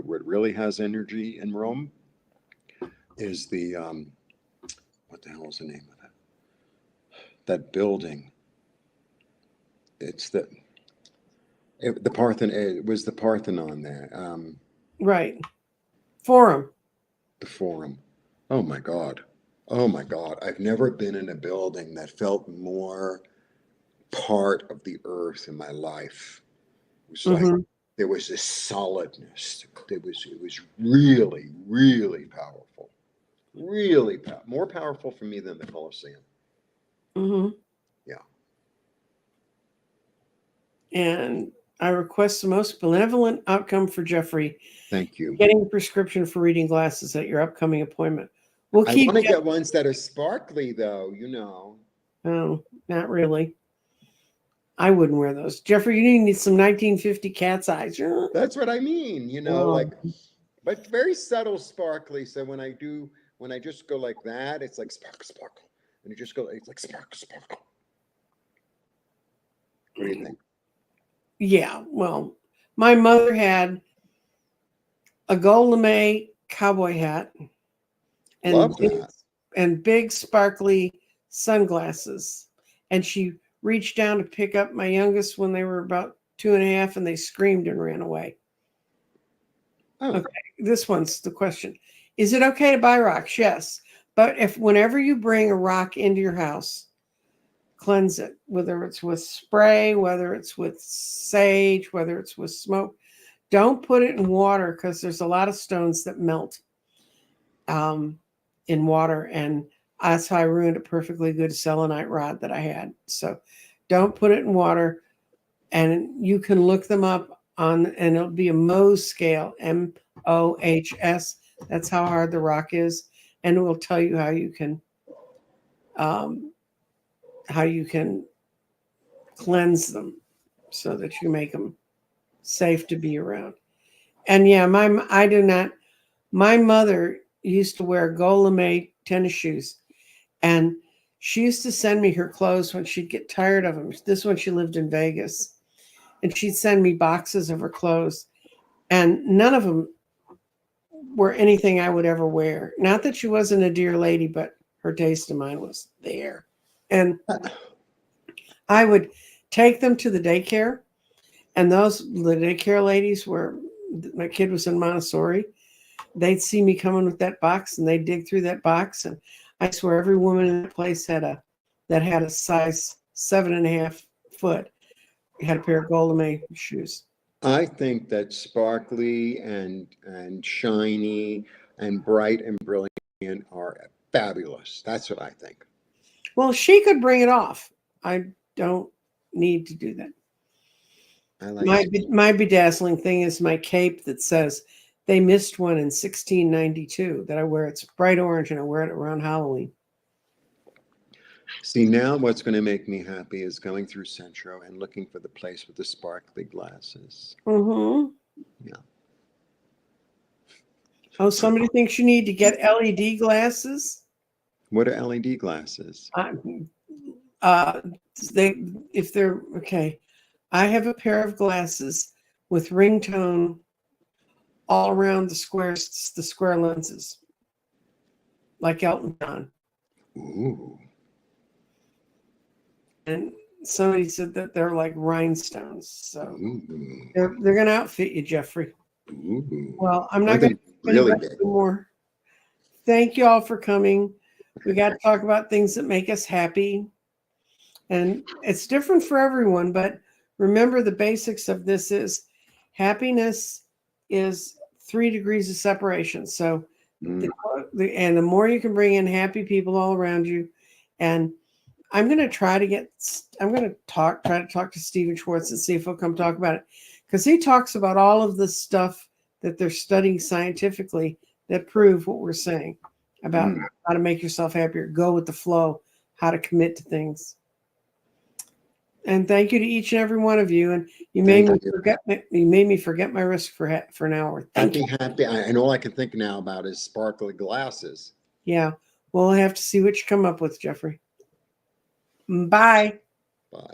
what really has energy in Rome is the what the hell is the name of that building? It's the Parthenon. It was the Parthenon there. Right. Forum. The Forum. Oh my God. Oh my God. I've never been in a building that felt more part of the earth in my life. It was like there was this solidness. It was really, really powerful. Really more powerful for me than the Colosseum. Mm-hmm. Yeah. And I request the most benevolent outcome for Jeffrey. Thank you. Getting a prescription for reading glasses at your upcoming appointment. We'll I keep. want to get ones that are sparkly, though. Oh, not really. I wouldn't wear those. Jeffrey, you need some 1950 cat's eyes. That's what I mean. Oh. But very subtle sparkly. So when I just go like that, it's like sparkle, sparkle. And you just go, it's like sparkle, sparkle. What do you think? Yeah, well, my mother had a gold lame cowboy hat Love that. and big sparkly sunglasses. And she reached down to pick up my youngest when they were about 2.5, and they screamed and ran away. Oh. Okay, this one's the question. Is it okay to buy rocks? Yes. But whenever you bring a rock into your house, cleanse it, whether it's with spray, whether it's with sage, whether it's with smoke. Don't put it in water, because there's a lot of stones that melt in water. And that's how I ruined a perfectly good selenite rod that I had. So don't put it in water. And you can look them up and it'll be a Mohs scale, MOHS. That's how hard the rock is. And it will tell you how you can cleanse them so that you make them safe to be around. And yeah, my mother used to wear gold lame tennis shoes, and she used to send me her clothes when she'd get tired of them. This one, she lived in Vegas, and she'd send me boxes of her clothes, and none of them were anything I would ever wear. Not that she wasn't a dear lady, but her taste in mine was there. And I would take them to the daycare, and the daycare ladies my kid was in Montessori, they'd see me coming with that box, and they'd dig through that box. And I swear every woman in the place had a size 7.5 foot, had a pair of gold lame shoes. I think that sparkly and shiny and bright and brilliant are fabulous. That's what I think. Well, she could bring it off. I don't need to do that. I like My bedazzling thing is my cape that says they missed one in 1692 that I wear. It's bright orange, and I wear it around Halloween. See, now what's going to make me happy is going through Centro and looking for the place with the sparkly glasses. Mm-hmm. Yeah. Oh, somebody thinks you need to get LED glasses? What are LED glasses? Uh, if they're okay, I have a pair of glasses with ringtone all around the square lenses, like Elton John. Ooh. And somebody said that they're like rhinestones, so Ooh. they're gonna outfit you, Jeffrey. Ooh. Well, I'm Are not they gonna really big? anymore. Thank you all for coming. We got to talk about things that make us happy. And it's different for everyone, but remember the basics of this is happiness is 3 degrees of separation. So, Mm. and the more you can bring in happy people all around you. And I'm going to try to talk to Stephen Schwartz and see if he'll come talk about it. Because he talks about all of the stuff that they're studying scientifically that prove what we're saying about how to make yourself happier, go with the flow, how to commit to things. And thank you to each and every one of you. And you made me forget my risk for an hour. Happy. And all I can think now about is sparkly glasses. Yeah. We'll have to see what you come up with, Jeffrey. Bye. Bye.